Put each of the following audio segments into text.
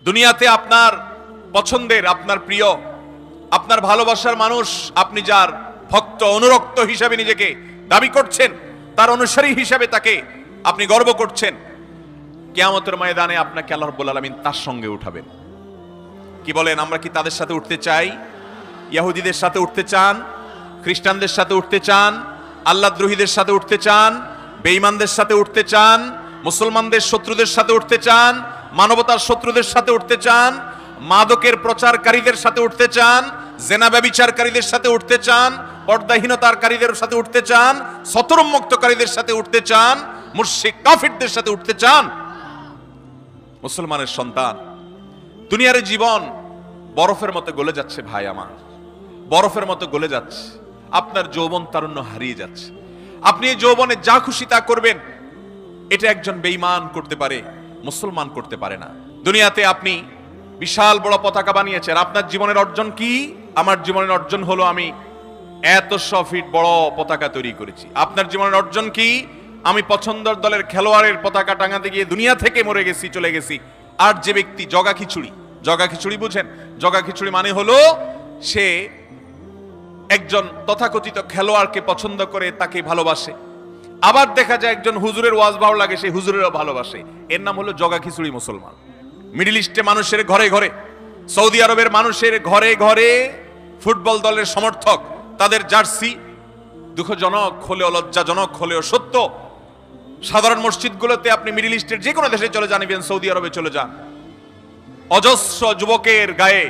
দুনিয়াতে আপনার পছন্দের, আপনার প্রিয়, আপনার ভালোবাসার মানুষ, আপনি যার ভক্ত অনুরক্ত হিসাবে নিজেকে দাবি করছেন, তার অনুসারী হিসাবে তাকে আপনি গর্ব করছেন, কিয়ামতের ময়দানে আপনাকে আল্লাহ রাব্বুল আলামিন তার সঙ্গে উঠাবেন। কি বলেন, আমরা কি তাদের সাথে উঠতে চাই? ইহুদিদের সাথে উঠতে চান? খ্রিস্টানদের সাথে উঠতে চান? আল্লাহদ্রোহীদের সাথে উঠতে চান? বেঈমানদের সাথে উঠতে চান? মুসলমানদের শত্রুদের সাথে উঠতে চান? মানবতার শত্রুদের সাথে উঠতে চান? মাদকের প্রচারকারীদের সাথে উঠতে চান? জেনা ব্যভিচারকারীদের সাথে উঠতে চান? পর্দাহীনতাকারীদের সাথে উঠতে চান? সতরমুক্তকারীদের সাথে উঠতে চান? মুশরিক কাফিরদের সাথে উঠতে চান? মুসলমানের সন্তান, দুনিয়ার জীবন বরফের মতো গলে যাচ্ছে ভাই আমার, বরফের মতো গলে যাচ্ছে। আপনার যৌবন তারুণ্য হারিয়ে যাচ্ছে। আপনি এই যৌবনে যা খুশি তা করবেন, এটা একজন বেঈমান করতে পারে, মুসলমান করতে পারে না। দুনিয়াতে আপনি বিশাল বড় পতাকা বানিয়েছেন। আপনার জীবনের অর্জন কি? আমার জীবনের অর্জন হলো আমি এত 100 ফিট বড় পতাকা তৈরি করেছি। আপনার জীবনের অর্জন কি? আমি পছন্দের দলের খেলোয়াড়ের পতাকা টাঙাতে গিয়ে দুনিয়া থেকে মরে গেছি, চলে গেছি। আর যে ব্যক্তি জগা খিচুড়ি, জগা খিচুড়ি বুঝেন? জগা খিচুড়ি মানে হলো সে একজন তথাকথিত খেলোয়াড়কে পছন্দ করে, তাকে ভালোবাসে। আবার দেখা যায় একজন হুজুরের ওয়াজ ভালো লাগে, সেই হুজুরেরও ভালোবাসে। এর নাম হলো জগা খিচুড়ি মুসলমান। মিডল ইস্টে মানুষের ঘরে ঘরে, সৌদি আরবের মানুষের ঘরে ঘরে ফুটবল দলের সমর্থক, তাদের জার্সি দুঃখজনক হলেও লজ্জাজনক হলেও সত্য। সাধারণ মসজিদগুলোতে আপনি মিডল ইস্টের যে কোনো দেশে চলে যান, ইভেন সৌদি আরবে চলে যান, অজস্র যুবকের গায়ে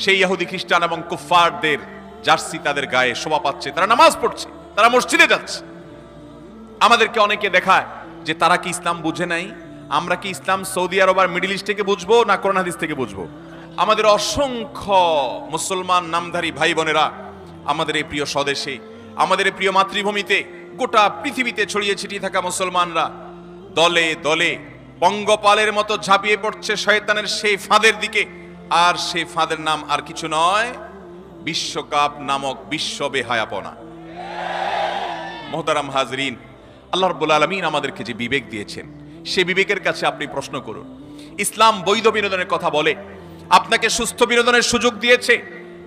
সেই ইহুদি খ্রিস্টান এবং কুফফারদের জার্সি তাদের গায়ে শোভা পাচ্ছে। তারা নামাজ পড়ছে, তারা মসজিদে যাচ্ছে। আমাদেরকে অনেকে দেখায় যে তারা কি ইসলাম বুঝে নাই। আমরা কি ইসলাম সৌদি আরব আর মিডল ইস্ট থেকে বুঝবো না কোরআন হাদিস থেকে বুঝবো? আমাদের অসংখ্য মুসলমান নামধারী ভাই বোনেরা আমাদের এই প্রিয় স্বদেশে, আমাদের এই প্রিয় মাতৃভূমিতে, গোটা পৃথিবীতে ছড়িয়ে ছিটিয়ে থাকা মুসলমানরা দলে দলে পঙ্গপালের মতো ঝাঁপিয়ে পড়ছে শয়তানের সেই ফাঁদের দিকে। আর সেই ফাঁদের নাম আর কিছু নয়, বিশ্বকাপ নামক বিশ্ব বেহায়াপনা। মুহতারাম হাজরিন, আল্লাহ রাব্বুল আলামিন আমাদেরকে যে বিবেক দিয়েছেন, সেই বিবেকের কাছে আপনি প্রশ্ন করুন। ইসলাম বৈধ বিনোদনের কথা বলে, আপনাকে সুস্থ বিনোদনের সুযোগ দিয়েছে।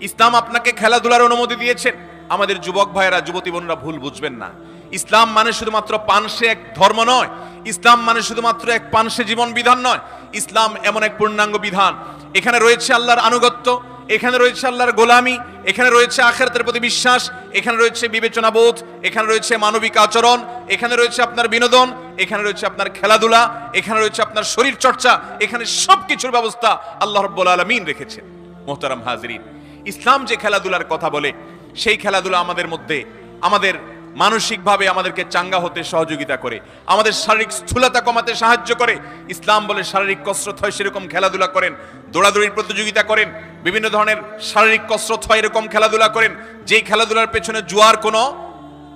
ইসলাম আপনাকে খেলাধুলার অনুমতি দিয়েছেন। আমাদের যুবক ভাইয়েরা, যুবতী বোনরা ভুল বুঝবেন না। ইসলাম মানে শুধুমাত্র পানসে এক ধর্ম নয়। ইসলাম মানে শুধুমাত্র এক পানসে জীবন বিধান নয়। ইসলাম এমন এক পূর্ণাঙ্গ বিধান, এখানে রয়েছে আল্লাহর আনুগত্য, এখানে রয়েছে আল্লাহর গোলামি, এখানে রয়েছে আখিরাতের প্রতি বিশ্বাস, এখানে রয়েছে বিবেচনাবোধ, এখানে রয়েছে মানবিক আচরণ, এখানে রয়েছে আপনার বিনোদন, এখানে রয়েছে আপনার খেলাধুলা, এখানে রয়েছে আপনার শরীর চর্চা। এখানে সবকিছুর ব্যবস্থা আল্লাহ রাব্বুল আলামিন রেখেছেন। মুহতারাম হাজরিন, ইসলাম যে খেলাধুলার কথা বলে, সেই খেলাধুলা আমাদের মধ্যে আমাদের মানসিকভাবে আমাদেরকে চাঙ্গা হতে সহযোগিতা করে, আমাদের শারীরিক স্থূলতা কমাতে সাহায্য করে। ইসলাম বলে শারীরিক কসরত হয়, সেরকম খেলাধুলা করেন। দৌড়াদৌড়ির প্রতিযোগিতা করেন, বিভিন্ন ধরনের শারীরিক কসরত হয়, এরকম খেলাধুলা করেন। যেই খেলাধুলার পেছনে জুয়ার কোনো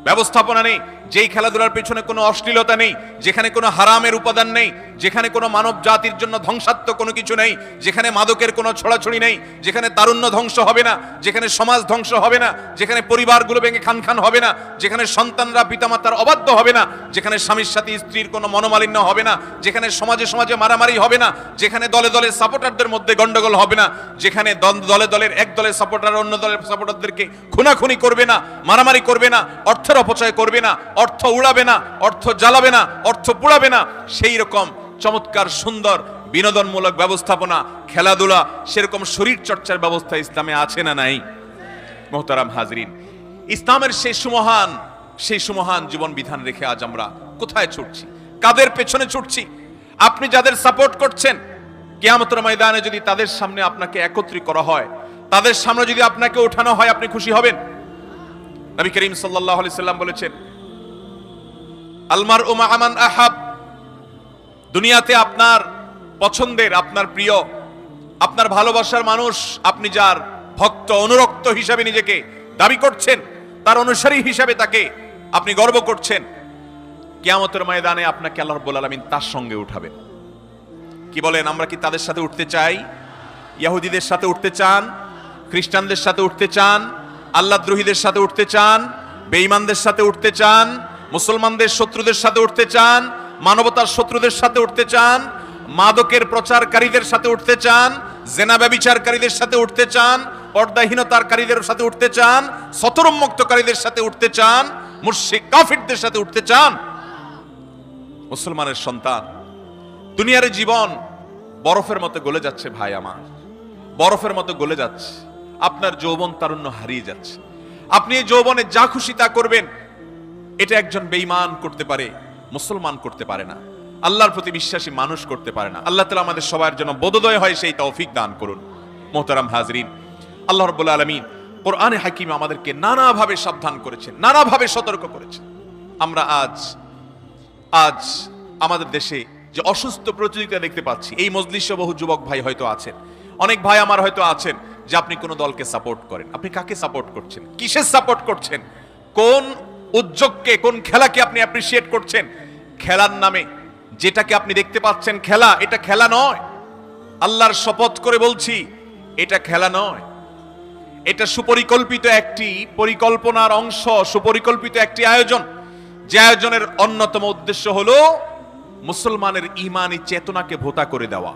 ব্যবস্থাপনা নেই, যেই খেলাধুলার পেছনে কোনো অশ্লীলতা নেই, যেখানে কোনো হারামের উপাদান নেই, যেখানে কোনো মানব জাতির জন্য ধ্বংসাত্মক কোনো কিছু নেই, যেখানে মাদকের কোনো ছড়াছড়ি নেই, যেখানে তারুণ্য ধ্বংস হবে না, যেখানে সমাজ ধ্বংস হবে না, যেখানে পরিবারগুলো ভেঙে খান খান হবে না, যেখানে সন্তানরা পিতামাতার অবাধ্য হবে না, যেখানে স্বামীর সাথে স্ত্রীর কোনো মনোমালিন্য হবে না, যেখানে সমাজে সমাজে মারামারি হবে না, যেখানে দলে দলে সাপোর্টারদের মধ্যে গন্ডগোল হবে না, যেখানে দলে দলের এক দলের সাপোর্টার অন্য দলের সাপোর্টারদেরকে খুনাখুনি করবে না, মারামারি করবে না, অর্থের অপচয় করবে না, অর্থ উড়াবে না, অর্থ জ্বালাবে না, অর্থ পুড়াবে না, সেই রকম চমৎকার সুন্দর বিনোদনমূলক ব্যবস্থাপনা, খেলাধুলা, সেরকম শরীর চর্চার ব্যবস্থা ইসলামে আছে না নাই? মুহতারাম হাজরিন, ইসলামের সেই সুমহান জীবন বিধান রেখে আজ আমরা কোথায় ছুটছি, কাদের পেছনে ছুটছি? আপনি যাদের সাপোর্ট করছেন, কিয়ামতের ময়দানে যদি তাদের সামনে আপনাকে একত্রিত করা হয়, তাদের সামনে যদি আপনাকে ওঠানো হয়, আপনি খুশি হবেন? নবী করিম সাল্লাল্লাহু আলাইহি সাল্লাম বলেছেন, আলমারউ মা মান আহাব। দুনিয়াতে আপনার পছন্দের, আপনার প্রিয়, আপনার ভালোবাসার মানুষ, আপনি যার ভক্ত অনুরক্ত হিসাবে নিজেকে দাবি করছেন, তার অনুসারী হিসাবে তাকে আপনি গর্ব করছেন, কিয়ামতের ময়দানে আপনাকে আল্লাহ রাব্বুল আলামিন তার সঙ্গে উঠাবেন। কি বলেন, আমরা কি তাদের সাথে উঠতে চাই? ইহুদিদের সাথে উঠতে চান? খ্রিস্টানদের সাথে উঠতে চান? আল্লাহদ্রোহীদের সাথে উঠতে চান? বেঈমানদের সাথে উঠতে চান? মুসলমানদের শত্রুদের সাথে উঠতে চান? মানবতার শত্রুদের সাথে উঠতে চান? মাদকের প্রচারকারীদের সাথে উঠতে চান, জেনা ব্যভিচারকারীদের সাথে উঠতে চান, পর্দাহীনতাকারীদের সাথে উঠতে চান, সতরুন্মুক্তকারীদের সাথে উঠতে চান, মুশরিক কাফিরদের সাথে উঠতে চান? মুসলমানের সন্তান, দুনিয়ার জীবন বরফের মতো গলে যাচ্ছে ভাই আমার, বরফের মতো গলে যাচ্ছে। আপনার যৌবন তারুণ্য হারিয়ে যাচ্ছে। আপনি এই যৌবনে যা খুশি তা করবেন, এটা একজন বেঈমান করতে পারে, মুসলমান করতে পারে না। আল্লাহর প্রতি বিশ্বাসী মানুষ করতে পারে না। আল্লাহ তাআলা আমাদের সবার জন্য বোধোদয় হয় সেই তৌফিক দান করুন। মোহতারাম হাজরিন, আল্লাহ রাব্বুল আলামিন কোরআনে হাকিমে আমাদেরকে নানাভাবে সাবধান করেছেন, নানাভাবে সতর্ক করেছেন। আমরা আজ আমাদের দেশে যে অসুস্থ প্রতিযোগিতা দেখতে পাচ্ছি, এই মজলিসে বহু যুবক ভাই হয়তো আছেন, অনেক ভাই আমার হয়তো আছেন যে আপনি কোন দলকে সাপোর্ট করেন। আপনি কাকে সাপোর্ট করছেন? কিসের সাপোর্ট করছেন? কোন উদ্যোগকে, কোন খেলাকে আপনি অ্যাপ্রিসিয়েট করছেন? খেলার নামে যেটাকে আপনি দেখতে পাচ্ছেন খেলা, এটা খেলা নয়। আল্লাহর শপথ করে বলছি, এটা খেলা নয়। এটা সুপরিকল্পিত একটি পরিকল্পনার অংশ, সুপরিকল্পিত একটি আয়োজন, যে আয়োজনের অন্যতম উদ্দেশ্য হলো মুসলমানের ঈমানি চেতনাকে ভোঁতা করে দেওয়া।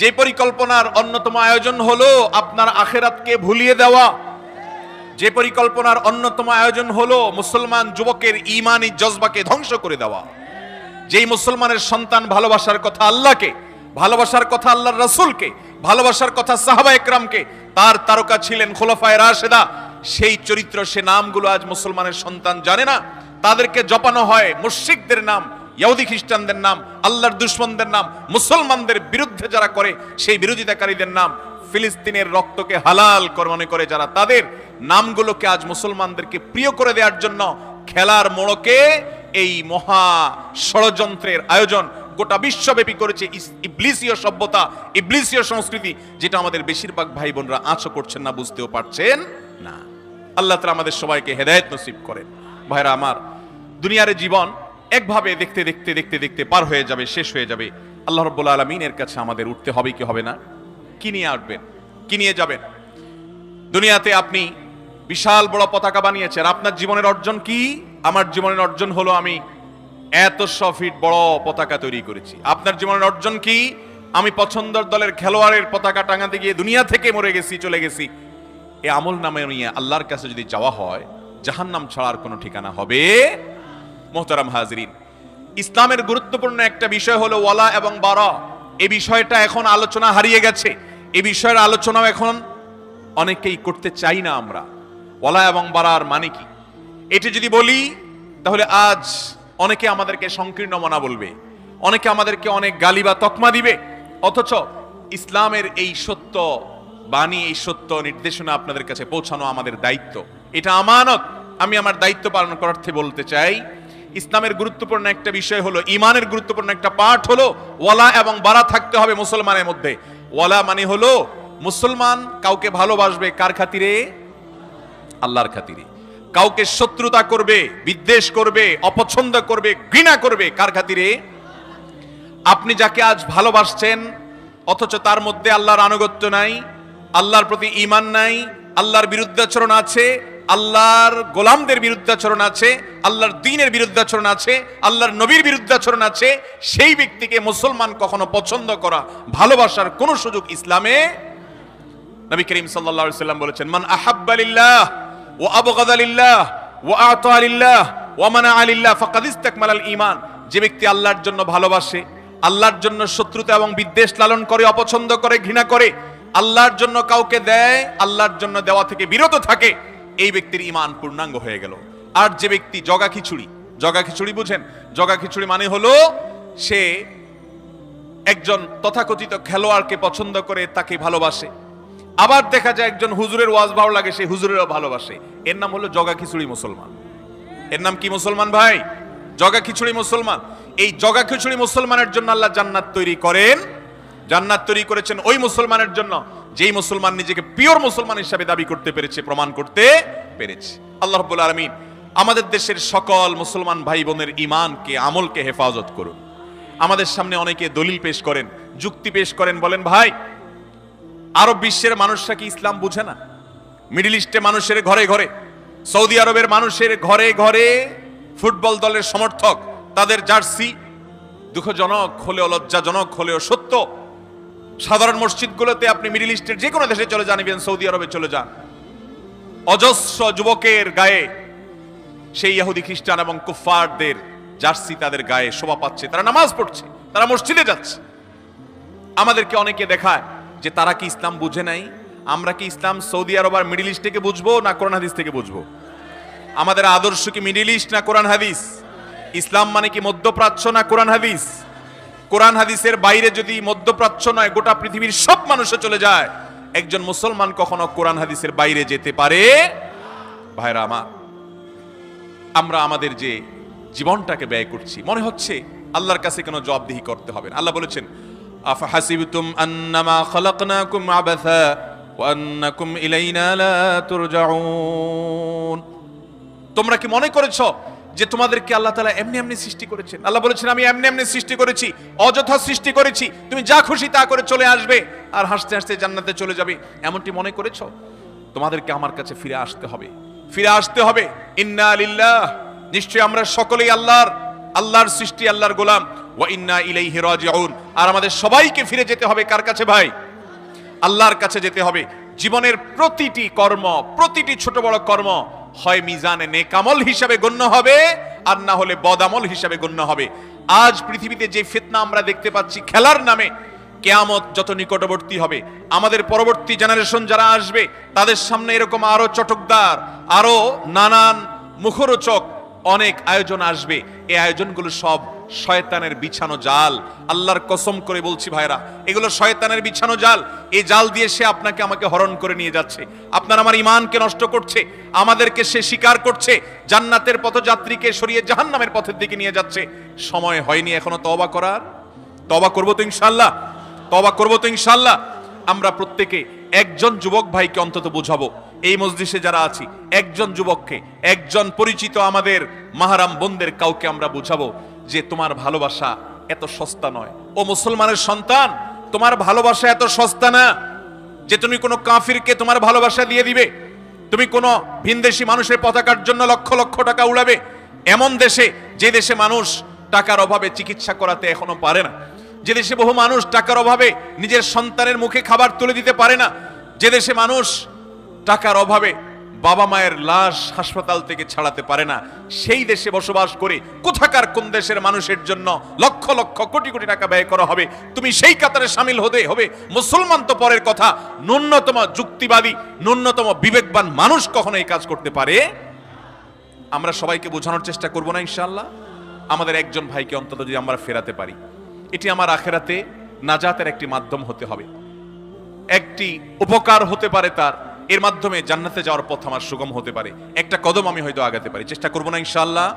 যে পরিকল্পনার অন্যতম আয়োজন হলো আপনার আখিরাতকে ভুলিয়ে দেওয়া। যে পরিকল্পনার অন্যতম আয়োজন হলো মুসলমান যুবকের ঈমানি জজবাকে ধ্বংস করে দেওয়া। যেই মুসলমানের সন্তান ভালোবাসার কথা আল্লাহকে, ভালোবাসার কথা আল্লাহর রাসূলকে, ভালোবাসার কথা সাহাবা একরামকে, তার তারকা ছিলেন খুলাফায়ে রাশেদা, সেই চরিত্র, সে নামগুলো আজ মুসলমানের সন্তান জানে না। তাদেরকে জপানো হয় মুশরিকদের নাম, ইহুদি খ্রিস্টানদের নাম, আল্লাহর দুশমনদের নাম, মুসলমানদের বিরুদ্ধে যারা করে সেই বিরোধিতাকারীদের নাম, ফিলিস্তিনের রক্তকে হালাল মনে করে যারা, তাদের নামগুলোকে আজ মুসলমানদেরকে প্রিয় করে দেওয়ার জন্য খেলার মোড়কে এই মহা ষড়যন্ত্রের আয়োজন গোটা বিশ্বব্যাপী করেছে ইবলিসীয় সভ্যতা, ইবলিসীয় সংস্কৃতি, যেটা আমাদের বেশিরভাগ ভাই বোনরা আঁচও করছেন না, বুঝতেও পারছেন না। আল্লাহ তাআলা আমাদের সবাইকে হেদায়েত নসিব করেন। ভাইরা আমার, দুনিয়ার জীবন একভাবে দেখতে দেখতে দেখতে দেখতে পার হয়ে যাবে, শেষ হয়ে যাবে। আল্লাহ রাব্বুল আলামিনের কাছে আমাদের উঠতে হবে কি হবে না? কি নিয়ে আসবেন? কি নিয়ে যাবেন? দুনিয়াতে আপনি বিশাল বড় পতাকা বানিয়েছেন। আপনার জীবনের অর্জন কি? আমার জীবনের অর্জন হলো আমি এত 100 ফিট বড় পতাকা তৈরি করেছি। আপনার জীবনের অর্জন কি? আমি পছন্দের দলের খেলোয়াড়ের পতাকা টাঙাতে গিয়ে দুনিয়া থেকে মরে গেছি, চলে গেছি। এই আমল নামে নিয়ে আল্লাহর কাছে যদি যাওয়া হয়, জাহান্নাম ছাড়ার কোনো ঠিকানা হবে? মোহতারাম হাজরিন, ইসলামের গুরুত্বপূর্ণ একটা বিষয় হলো ওয়ালা এবং বারা। এই বিষয়টা এখন আলোচনা হারিয়ে গেছে। এই বিষয়ের আলোচনাও এখন অনেকেই করতে চাই না আমরা। ওয়ালা এবং বারার মানে কি এটি যদি বলি, তাহলে আজ অনেকে আমাদেরকে সংকীর্ণ মনা বলবে, অনেকে আমাদেরকে অনেক গালি বা তকমা দিবে। অথচ ইসলামের এই সত্য বাণী, এই সত্য নির্দেশনা আপনাদের কাছে পৌঁছানো আমাদের দায়িত্ব, এটা আমানত। আমি আমার দায়িত্ব পালন করার অর্থে বলতে চাই, ইসলামের গুরুত্বপূর্ণ একটা বিষয় হলো, ঈমানের গুরুত্বপূর্ণ একটা পার্ট হলো ওয়ালা এবং বারা থাকতে হবে মুসলমানের মধ্যে। ওয়ালা মানে হলো মুসলমান কাউকে ভালোবাসবে কার খাতিরে? আল্লাহর খাতিরে। কাউকে শত্রুতা করবে, বিদ্বেষ করবে, অপছন্দ করবে, ঘৃণা করবে কার খাতিরে? আপনি যাকে আজ ভালোবাসছেন অথচ তার মধ্যে আল্লাহর আনুগত্য নাই, আল্লাহর প্রতি ঈমান নাই, আল্লাহর বিরুদ্ধাচরণ আছে, আল্লাহর গোলামদের বিরুদ্ধাচরণ আছে, আল্লাহর দ্বীনের বিরুদ্ধাচরণ আছে, আল্লাহর নবীর বিরুদ্ধাচরণ আছে, সেই ব্যক্তিকে মুসলমান কখনো পছন্দ করা, ভালোবাসার কোনো সুযোগ ইসলামে। নবী করিম সাল্লাল্লাহু আলাইহি ওয়াসাল্লাম বলেছেন, মান আহাব্বা লিল্লাহ ওয়া আবগাদা লিল্লাহ ওয়া আতা লিল্লাহ ওয়া মানাআ লিল্লাহ ফাকাদ ইসতাকমালাল ঈমান। যে ব্যক্তি আল্লাহর জন্য ভালোবাসে, আল্লাহর জন্য শত্রুতা এবং বিদ্বেষ লালন করে, অপছন্দ করে, ঘৃণা করে, আল্লাহর জন্য কাউকে দেয়, আল্লাহর জন্য দেওয়া থেকে বিরত থাকে, এই ব্যক্তির ঈমান পূর্ণাঙ্গ হয়ে গেল। আর যে ব্যক্তি জগা খিচুড়ি, জগা খিচুড়ি বুঝেন? জগা খিচুড়ি মানে হলো সে একজন তথাকথিত খেলোয়াড়কে পছন্দ করে, তাকে ভালোবাসে, আবার দেখা যায় একজন হুজুরের ওয়াজ ভালো লাগে, সে হুজুরেরও ভালোবাসে, এর নাম হলো জগা খিচুড়ি মুসলমান। এর নাম কি মুসলমান ভাই? জগা খিচুড়ি মুসলমান। এই জগা খিচুড়ি মুসলমানের জন্য আল্লাহ জান্নাত তৈরি করেন। জান্নাত তৈরি করেছেন ওই মুসলমানের জন্য যেই মুসলমান নিজেকে পিওর মুসলমান হিসেবে দাবি করতে পেরেছে, প্রমাণ করতে পেরেছে। আল্লাহ রাব্বুল আলামিন আমাদের দেশের সকল মুসলমান ভাই বোনের ঈমানকে, আমলকে হেফাজত করুন। আমাদের সামনে অনেকে দলিল পেশ করেন, যুক্তি পেশ করেন, বলেন ভাই আরব বিশ্বের মানুষরা কি ইসলাম বুঝে না? মিডল ইস্টে মানুষের ঘরে ঘরে, সৌদি আরবের মানুষের ঘরে ঘরে ফুটবল দলের সমর্থক, তাদের জার্সি, দুঃখজনক হলেও লজ্জাজনক হলেও সত্য, সাধারণ মসজিদগুলোতে আপনি মিডল ইস্টের যে কোনো দেশে চলে যান, ইভেন সৌদি আরবে চলে যান, অজস্র যুবকের গায়ে সেই ইহুদি খ্রিস্টান এবং কুফফারদের জার্সি তাদের গায়ে শোভা পাচ্ছে। তারা নামাজ পড়ছে, তারা মসজিদে যাচ্ছে। আমাদেরকে অনেকে দেখায় যে তারা কি ইসলাম বুঝে নাই। আমরা কি ইসলাম সৌদি আরব আর মিডল ইস্ট থেকে বুঝবো না কোরআন হাদিস থেকে বুঝবো? আমাদের আদর্শ কি মিডল ইস্ট না কোরআন হাদিস? ইসলাম মানে কি মধ্যপ্রাচ্য না কোরআন হাদিস? কোরআন হাদিসের বাইরে যদি মধ্যপ্রাচ্য নয় গোটা পৃথিবীর সব মানুষে চলে যায়, একজন মুসলমান কখনো কোরআন হাদিসের বাইরে যেতে পারে? ভাইরা আমার, আমরা আমাদের যে জীবনটাকে ব্যয় করছি মনে হচ্ছে আল্লাহর কাছে কোনো জবাবদিহি করতে হবে না। আল্লাহ বলেছেন, আফাহাসিবতুম আন্নামা খালাকনাকুম আবাসা ওয়া আন্নাকুম ইলাইনা লা তুরজাউন। তোমরা কি মনে করেছো যে তোমাদেরকে আল্লাহ তাআলা এমনি এমনি সৃষ্টি করেছেন? আল্লাহ বলেছেন, আমি এমনি এমনি সৃষ্টি করেছি, অযথা সৃষ্টি করেছি, তুমি যা খুশি তা করে চলে আসবে আর হাসতে হাসতে জান্নাতে চলে যাবে, এমনটি মনে করেছো? তোমাদেরকে আমার কাছে ফিরে আসতে হবে, ফিরে আসতে হবে। ইন্না লিল্লাহ, নিশ্চয়ই আমরা সকলেই আল্লাহর সৃষ্টি, আল্লাহর গোলাম। ওয়া ইন্না ইলাইহি রাজিউন, আর আমাদের সবাইকে ফিরে যেতে হবে কার কাছে ভাই? আল্লাহর কাছে যেতে হবে। জীবনের প্রতিটি কর্ম, প্রতিটি ছোট বড় কর্ম হয় মিজানে নেকামল হিসাবে গণ্য হবে আর না হলে বদামল হিসাবে গণ্য হবে। আজ পৃথিবীতে যে ফিতনা আমরা দেখতে পাচ্ছি খেলার নামে, কিয়ামত যত নিকটবর্তী হবে, আমাদের পরবর্তী জেনারেশন যারা আসবে তাদের সামনে এরকম আরো চটকদার, আরো নানান মুখরোচক অনেক আয়োজন আসবে। এই আয়োজনগুলো সব শয়তানের বিছানো জাল। আল্লাহর কসম করে বলছি ভাইরা, এগুলো শয়তানের বিছানো জাল। এই জাল দিয়ে সে আপনাকে আমাকে হরণ করে নিয়ে যাচ্ছে, আপনার আমার ঈমানকে নষ্ট করছে, আমাদেরকে সে শিকার করছে, জান্নাতের পথযাত্রীকে সরিয়ে জাহান্নামের পথের দিকে নিয়ে যাচ্ছে। সময় হয়নি এখনো তওবা করার? তওবা করবো তো ইনশাআল্লাহ, তওবা করবো তো ইনশাআল্লাহ। আমরা প্রত্যেকে একজন যুবক ভাইকে অন্তত বুঝাবো, এই মজলিসে যারা আছি একজন যুবককে, একজন পরিচিত আমাদের মাহারাম বোনদের কাউকে আমরা বুঝাবো যে তোমার ভালোবাসা এত সস্তা নয়। ও মুসলমানের সন্তান, তোমার ভালোবাসা এত সস্তা না যে তুমি কোনো কাফিরকে তোমার ভালোবাসা দিয়ে দিবে, তুমি কোনো ভিনদেশী মানুষের পতাকার জন্য লক্ষ লক্ষ টাকা উড়াবে। এমন দেশে, যে দেশে মানুষ টাকার অভাবে চিকিৎসা করাতে এখনো পারে না, যে দেশে বহু মানুষ টাকার অভাবে নিজের সন্তানের মুখে খাবার তুলে দিতে পারে না, যে দেশে মানুষ টাকার অভাবে বাবা মায়ের লাশ হাসপাতাল থেকে ছাড়াতে পারে না, সেই দেশে বসবাস করে কোথাকার কোন দেশের মানুষের জন্য লক্ষ লক্ষ কোটি কোটি টাকা ব্যয় করা হবে, তুমি সেই কাতারে শামিল হতে হবে। মুসলমান তো পরের কথা, ন্যূনতম যুক্তিবাদী, ন্যূনতম বিবেকবান মানুষ কখনো এই কাজ করতে পারে? আমরা সবাইকে বোঝানোর চেষ্টা করব না ইনশাআল্লাহ? আমাদের একজন ভাইকে অন্তত যদি আমরা ফেরাতে পারি, এটি আমার আখিরাতে নাজাতের একটি মাধ্যম হতে হবে, একটি উপকার হতে পারে তার, এর মাধ্যমে জান্নাতে যাওয়ার পথ আমার সুগম হতে পারে, একটা কদম আমি হয়তো আগাতে পারি। চেষ্টা করব না ইনশাআল্লাহ?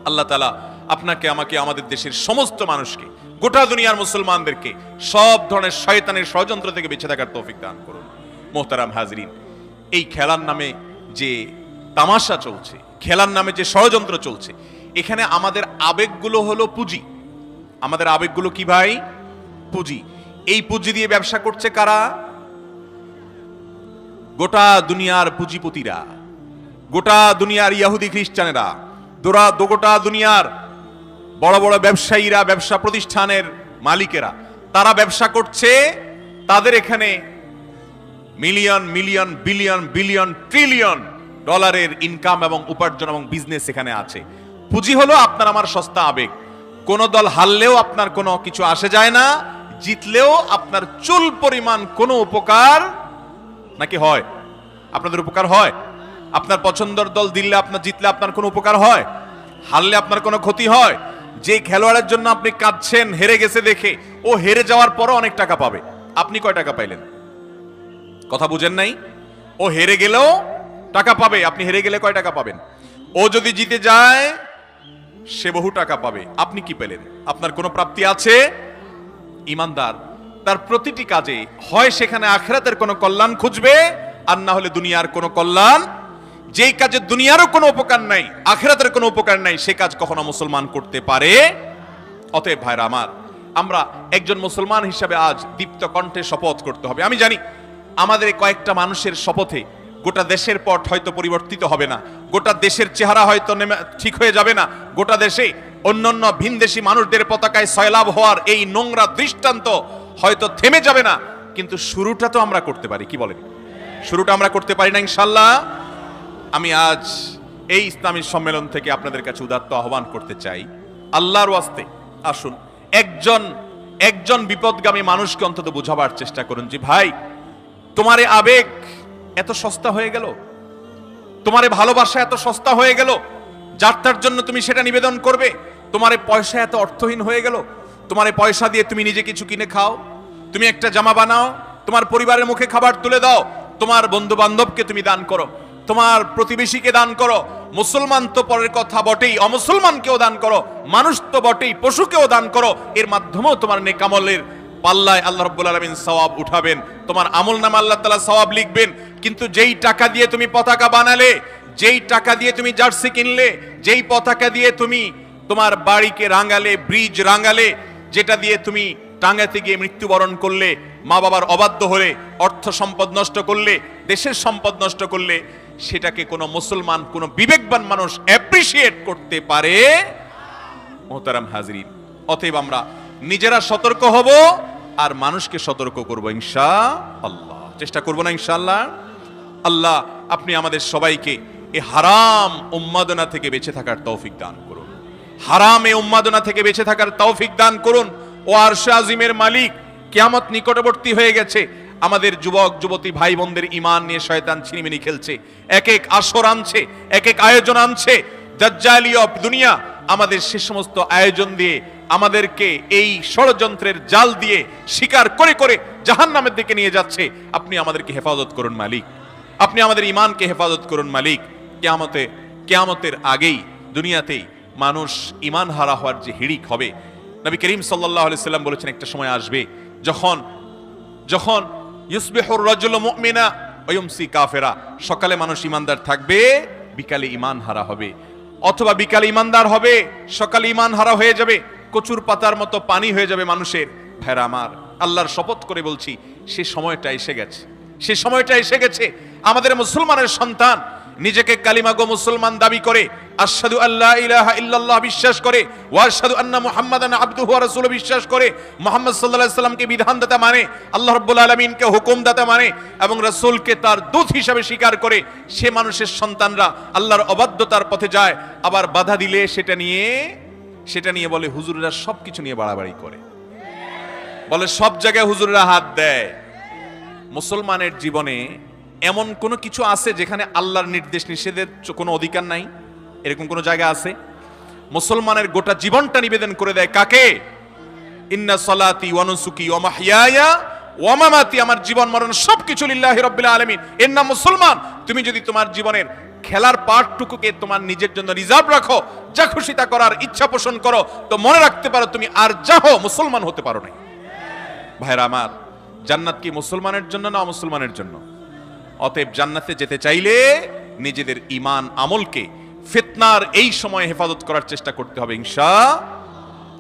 আল্লাহ তাআলা আপনাকে, আমাকে, আমাদের দেশের সমস্ত মানুষকে, গোটা দুনিয়ার মুসলমানদেরকে সব ধরনের শয়তানের ষড়যন্ত্র থেকে বেঁচে থাকার তৌফিক দান করুন। মোহতারাম হাজরিন, এই খেলার নামে যে তামাশা চলছে, খেলার নামে যে ষড়যন্ত্র চলছে, এখানে আমাদের আবেগগুলো হলো পুঁজি। আমাদের আবেগগুলো কি ভাই? পুঁজি। এই পুঁজি দিয়ে ব্যবসা করছে কারা? গোটা দুনিয়ার পুঁজিপতিরা, গোটা দুনিয়ার ইহুদি খ্রিস্টানেরা, গোটা দুনিয়ার বড় বড় ব্যবসায়ীরা, ব্যবসা প্রতিষ্ঠানের মালিকেরা, তারা ব্যবসা করছে। তাদের এখানে million million billion billion trillion ডলারের ইনকাম এবং উপার্জন এবং বিজনেস এখানে আছে। পুঁজি হলো আপনার আমার সস্তা আবেগ। কোন দল হারলেও আপনার কোনো কিছু আসে যায় না, জিতলেও আপনার চুল পরিমাণ কোনো উপকার নাকি হয়? আপনাদের উপকার হয়? আপনার পছন্দের দল দিলে, আপনার জিতলে আপনার কোনো উপকার হয়? হারলে আপনার কোনো ক্ষতি হয়? যে খেলোয়াড়ের জন্য আপনি কাঁদছেন হেরে গেছে দেখে, ও হেরে যাওয়ার পরও অনেক টাকা পাবে, আপনি কয় টাকা পাইলেন? কথা বুঝেন নাই? ও হেরে গেলেও টাকা পাবে, আপনি হেরে গেলে কয় টাকা পাবেন? ও যদি জিতে যায় সে বহু টাকা পাবে, আপনি কি পেলেন? আপনার কোনো প্রাপ্তি আছে? ইমানদার তার প্রতিটি কাজে হয় সেখানে আখিরাতের কোনো কল্যাণ খুঁজবে, আর না হলে দুনিয়ার কোনো কল্যাণ। যেই কাজে দুনিয়ারও কোনো উপকার নাই, আখিরাতের কোনো উপকার নাই, সে কাজ কখনো মুসলমান করতে পারে? অতএব ভাইরা আমার, আমরা একজন মুসলমান হিসাবে আজ দীপ্ত কণ্ঠে শপথ করতে হবে। আমি জানি আমাদের কয়েকটা মানুষের শপথে গোটা দেশের পট হয়তো পরিবর্তিত হবে না, গোটা দেশের চেহারা হয়তো ঠিক হয়ে যাবে না, গোটা দেশে অন্যান্য ভিনদেশি মানুষদের পতাকায় সয়লাভ হওয়ার এই নোংরা দৃষ্টান্ত হয়তো থেমে যাবে না, কিন্তু শুরুটা তো আমরা করতে পারি। কি বলেন? শুরুটা আমরা করতে পারি না ইনশাআল্লাহ? আমি আজ এই ইসলামী সম্মেলন থেকে আপনাদের কাছে উদাত্ত আহ্বান করতে চাই, আল্লাহর ওয়াস্তে আসুন একজন বিপদগামী মানুষকে অন্তত বোঝাবার চেষ্টা করুন যে ভাই, তোমারে আবেগ এত সস্তা হয়ে গেল, তোমারে ভালোবাসা এত সস্তা হয়ে গেল, যার তার জন্য তুমি সেটা নিবেদন করবে। তোমারে পয়সা এত অর্থহীন হয়ে গেল, তোমারে পয়সা দিয়ে তুমি নিজে কিছু কিনে খাও, তুমি একটা জামা বানাও, তোমার পরিবারের মুখে খাবার তুলে দাও, তোমার বন্ধু বান্ধবকে তুমি দান করো, তোমার প্রতিবেশীকে দান করো। মুসলমান তো পরের কথা বটেই, অমুসলমানকেও দান করো, মানুষ তো বটেই, পশুকেও দান করো। এর মাধ্যমেও তোমার নেক আমলের পাল্লায় আল্লাহ রাব্বুল আলামিন সওয়াব উঠাবেন, তোমার আমল নামা আল্লাহ তাআলা সওয়াব লিখবেন। কিন্তু যেই টাকা দিয়ে তুমি পতাকা বানালে, যেই টাকা দিয়ে তুমি জার্সি কিনলে, যেই পতাকা দিয়ে তুমি তোমার বাড়িকে রাঙালে, ব্রিজ রাঙালে, যেটা দিয়ে তুমি টাঙ্গাতে গিয়ে মৃত্যুবরণ করলে, মা বাবার অবাধ্য হলে, অর্থ সম্পদ নষ্ট করলে, দেশের সম্পদ নষ্ট করলে, সেটাকে কোনো মুসলমান, কোনো বিবেকবান মানুষ অ্যাপ্রিশিয়েট করতে পারে? মোহতারাম হাজরিন, অতএব আমরা নিজেরা সতর্ক হব আর মানুষকে সতর্ক করব ইনশাআল্লাহ। চেষ্টা করব না ইনশাআল্লাহ? আল্লাহ আপনি আমাদের সবাইকে এই হারাম উন্মাদনা থেকে বেঁচে থাকার তৌফিক দান করুন, হারাম এই উন্মাদনা থেকে বেঁচে থাকার তৌফিক দান করুন। ও আরশে আজিমের মালিক, কিয়ামত নিকটবর্তী হয়ে গেছে, আমাদের যুবক যুবতী ভাই বোনদের ঈমান নিয়ে শয়তান ছিনিমিনি খেলছে, এক এক আসর আনছে, এক এক আয়োজন আনছে, দাজ্জালীয় দুনিয়া আমাদের সে সমস্ত আয়োজন দিয়ে আমাদেরকে এই ষড়যন্ত্রের জাল দিয়ে শিকার করে করে জাহান্নামের দিকে নিয়ে যাচ্ছে। আপনি আমাদেরকে হেফাজত করুন মালিক, আপনি আমাদের ঈমানকে হেফাজত করুন মালিক। কিয়ামতের আগেই দুনিয়াতেই মানুষ ঈমান হারা হওয়ার যে হিড়িক হবে, নবী করিম সাল্লাল্লাহু আলাইহি সাল্লাম বলেছেন একটা সময় আসবে যখন ইউসবিহুর রাজুলু মুমিনা ওয়া ইউমসি কাফিরা, সকালে মানুষ ঈমানদার থাকবে, বিকালে ঈমান হারা হবে, অথবা বিকালে ঈমানদার হবে, সকালে ঈমান হারা হয়ে যাবে, কচুর পাতার মতো পানি হয়ে যাবে মানুষের। ভাইরা আমার, আল্লাহর শপথ করে বলছি, সে সময়টা এসে গেছে, সে সময়টা এসে গেছে। আমাদের মুসলমানের সন্তান নিজেকে কালিমা গো মুসলমান দাবি করে, আশহাদু আল্লা ইলাহা ইল্লাল্লাহ বিশ্বাস করে, ওয়া আশহাদু আন্না মুহাম্মাদান আবদুহু ওয়া রাসূলুহু বিশ্বাস করে, মুহাম্মদ সাল্লাল্লাহু আলাইহি সাল্লামকে বিধানদাতা মানে, আল্লাহ রাব্বুল আলামিনকে হুকুমদাতা মানে এবং রাসূলকে তার দূত হিসেবে স্বীকার করে, সে মানুষের সন্তানরা আল্লাহর অবাধ্যতার পথে যায়, আবার বাধা দিলে সেটা নিয়ে বলে হুজুররা সবকিছু নিয়ে বাড়াবাড়ি করে, বলে সব জায়গায় হুজুররা হাত দেয়। মুসলমানের জীবনে এমন কোনো কিছু আছে যেখানে আল্লাহর নির্দেশ নিষেধের কোনো অধিকার নাই? এরকম কোন জায়গা আছে? মুসলমানের গোটা জীবনটা নিবেদন করে দেয় কাকে? ইন্না সালাতি ওয়া নুসুকি ওয়া মাহইয়ায়া ওয়া মামাতি, আমার জীবন মরণ সবকিছু লিল্লাহি রাব্বিল আলামিন। এর নাম মুসলমান। তুমি যদি তোমার জীবনের খেলার পার্টটুকুকে তোমার নিজের জন্য রিজার্ভ রাখো, যা খুশি তা করার ইচ্ছা পোষণ করো, তো মনে রাখতে পারো তুমি আর যাও মুসলমান হতে পারো নাই। ভাইরা আমার, জান্নাত কি মুসলমানের জন্য না অমুসলমানের জন্য? অতএব জান্নাতে যেতে চাইলে নিজেদের ঈমান আমলকে ফিতনার এই সময় হেফাজত করার চেষ্টা করতে হবে ইনশাআল্লাহ।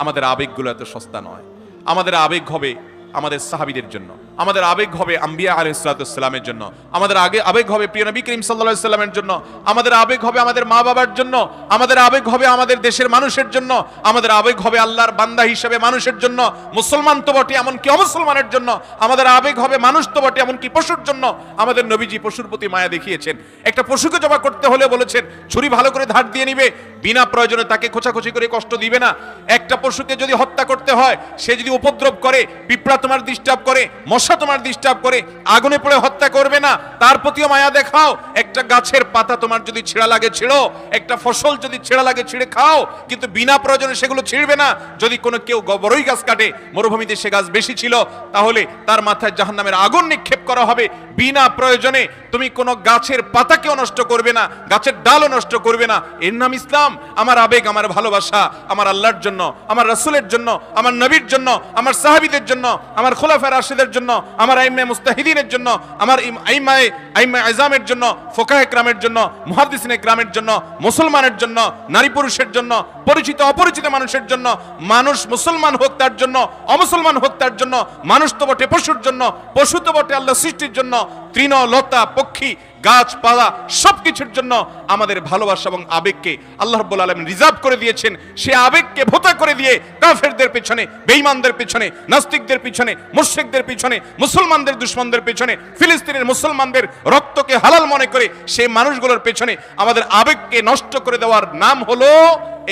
আমাদের আবেগগুলো এত সস্তা নয়। আমাদের আবেগ হবে আমাদের সাহাবীদের জন্য, আমাদের আবেগ হবে আম্বিয়া আলাইহিস সালামের জন্য, আমাদের আবেগ হবে প্রিয় নবী করিম সাল্লাল্লাহু আলাইহি সাল্লামের জন্য, আমাদের আবেগ হবে আমাদের মা বাবার জন্য, আমাদের আবেগ হবে আমাদের দেশের মানুষের জন্য, আমাদের আবেগ হবে আল্লাহর বান্দা হিসেবে মানুষের জন্য, মুসলমান তো বটে এমনকি অমুসলমানের জন্য, আমাদের আবেগ হবে মানুষ তো বটে এমনকি পশুর জন্য। আমাদের নবীজি পশুর প্রতি মায়া দেখিয়েছেন। একটা পশুকে জবাই করতে হলে বলেছেন ছুরি ভালো করে ধার দিয়ে নিবে, বিনা প্রয়োজনে তাকে খোঁচাখুচি করে কষ্ট দিবে না। একটা পশুকে যদি হত্যা করতে হয়, সে যদি উপদ্রব করে, পিঁপড়া তোমার ডিস্টার্ব করে, মশা তোমার ডিস্টার্ব করে, আগুনে পড়ে হত্যা করবে না, তার প্রতিও মায়া দেখাও। একটা গাছের পাতা তোমার যদি ছেঁড়া লাগে ছিঁড়ো, একটা ফসল যদি ছেঁড়া লাগে ছিঁড়ে খাও, কিন্তু বিনা প্রয়োজনে সেগুলো ছিঁড়বে না। যদি কোনো কেউ বড়ই গাছ কাটে, মরুভূমিতে সে গাছ বেশি ছিল, তাহলে তার মাথায় জাহান্নামের আগুন নিক্ষেপ করা হবে। বিনা প্রয়োজনে তুমি কোনো গাছের পাতাকেও নষ্ট করবে না, গাছের ডালও নষ্ট করবে না। এর নাম ইসলাম। আমার আবেগ, আমার ভালোবাসা আমার আল্লাহর জন্য, আমার রাসূলের জন্য, আমার নবীর জন্য, আমার সাহাবীদের জন্য, আমার খুলাফায়ে রাশিদের জন্য, আমার আইম্মায়ে মুস্তাহিদিনের জন্য, আমার আইম্মায়ে আযমের জন্য, ফুকাহায়ে কেরামের জন্য, মুহাদ্দিসিনে কেরামের জন্য, মুসলমানের জন্য, নারী পুরুষের জন্য, পরিচিত অপরিচিত মানুষের জন্য। মানুষ মুসলমান হোক তার জন্য, অমুসলমান হোক তার জন্য, মানুষ তো বটে পশুর জন্য, পশু তো বটে আল্লাহ সৃষ্টির জন্য। তৃণ লতা পক্ষী গাছপালা সবকিছুর জন্য আমাদের ভালোবাসা এবং আবেগকে আল্লাহ রাব্বুল আলামিন রিজার্ভ করে দিয়েছেন। সে আবেগকে ভোতা করে দিয়ে কাফেরদের পেছনে, বেঈমানদের পেছনে, নাস্তিকদের পেছনে, মুশরিকদের পেছনে, মুসলমানদের দুশমনদের পেছনে, ফিলিস্তিনের মুসলমানদের রক্তকে হালাল মনে করে সেই মানুষগুলোর পেছনে আমাদের আবেগকে নষ্ট করে দেওয়ার নাম হলো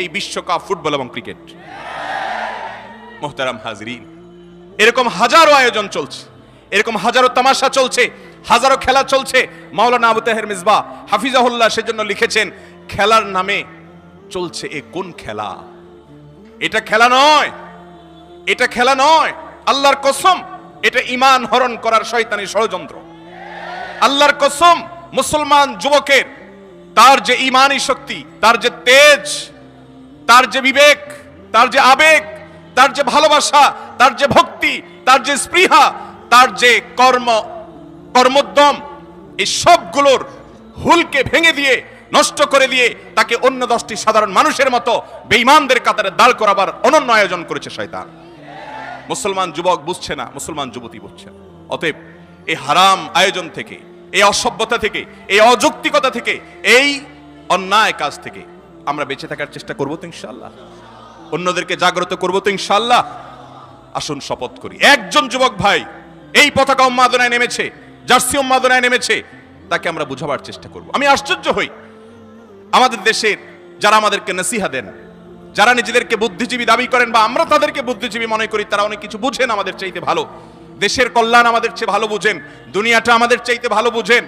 এই বিশ্বকাপ ফুটবল এবং ক্রিকেট। মুহতারাম হাজরিন, এরকম হাজারো আয়োজন চলছে, এরকম হাজারো তামাশা চলছে, হাজারো খেলা চলছে। মাওলানা আবু তাহের মিসবাহ হাফিজাহুল্লাহ সেজন্য লিখেছেন, খেলার নামে চলছে এ কোন খেলা? এটা খেলা নয়, এটা খেলা নয়। আল্লাহর কসম, এটা ঈমান হরণ করার শয়তানি ষড়যন্ত্র। আল্লাহর কসম, মুসলমান যুবকের তার যে ঈমানী শক্তি, তার যে তেজ, তার যে বিবেক, তার যে আবেগ, তার যে ভালোবাসা, তার যে ভক্তি, তার যে স্পৃহা, তার যে কর্মোদ্যম, এই সবগুলোর হুলকে ভেঙে দিয়ে, নষ্ট করে দিয়ে তাকে অন্য 10টি সাধারণ মানুষের মতো বেঈমানদের কাতারে দাঁড় করাবার অনন্য আয়োজন করেছে শয়তান। মুসলমান যুবক বুঝছে না, মুসলমান যুবতী বুঝছে না। অতএব এই হারাম আয়োজন থেকে, এই অসভ্যতা থেকে, এই অযৌক্তিকতা থেকে, এই অন্যায় কাজ থেকে আমরা বেঁচে থাকার চেষ্টা করবো তো ইনশাআল্লাহ? অন্যদেরকে জাগ্রত করবো তো ইনশাআল্লাহ? আসুন শপথ করি, একজন যুবক ভাই এই পতাকা উন্মাদনায় নেমেছে, জার্সি উন্মাদনায় নেমেছে, তাকে আমরা বুঝাবার চেষ্টা করব। আমি আশ্চর্য হই, আমাদের দেশের যারা আমাদেরকে নসিহা দেন, যারা নিজেদেরকে বুদ্ধিজীবী দাবি করেন বা আমরা তাদেরকে বুদ্ধিজীবী মনে করি, তারা অনেক কিছু বুঝেন আমাদের চাইতে ভালো, দেশের কল্যাণ আমাদের চেয়ে ভালো বুঝেন, দুনিয়াটা আমাদের চাইতে ভালো বুঝেন।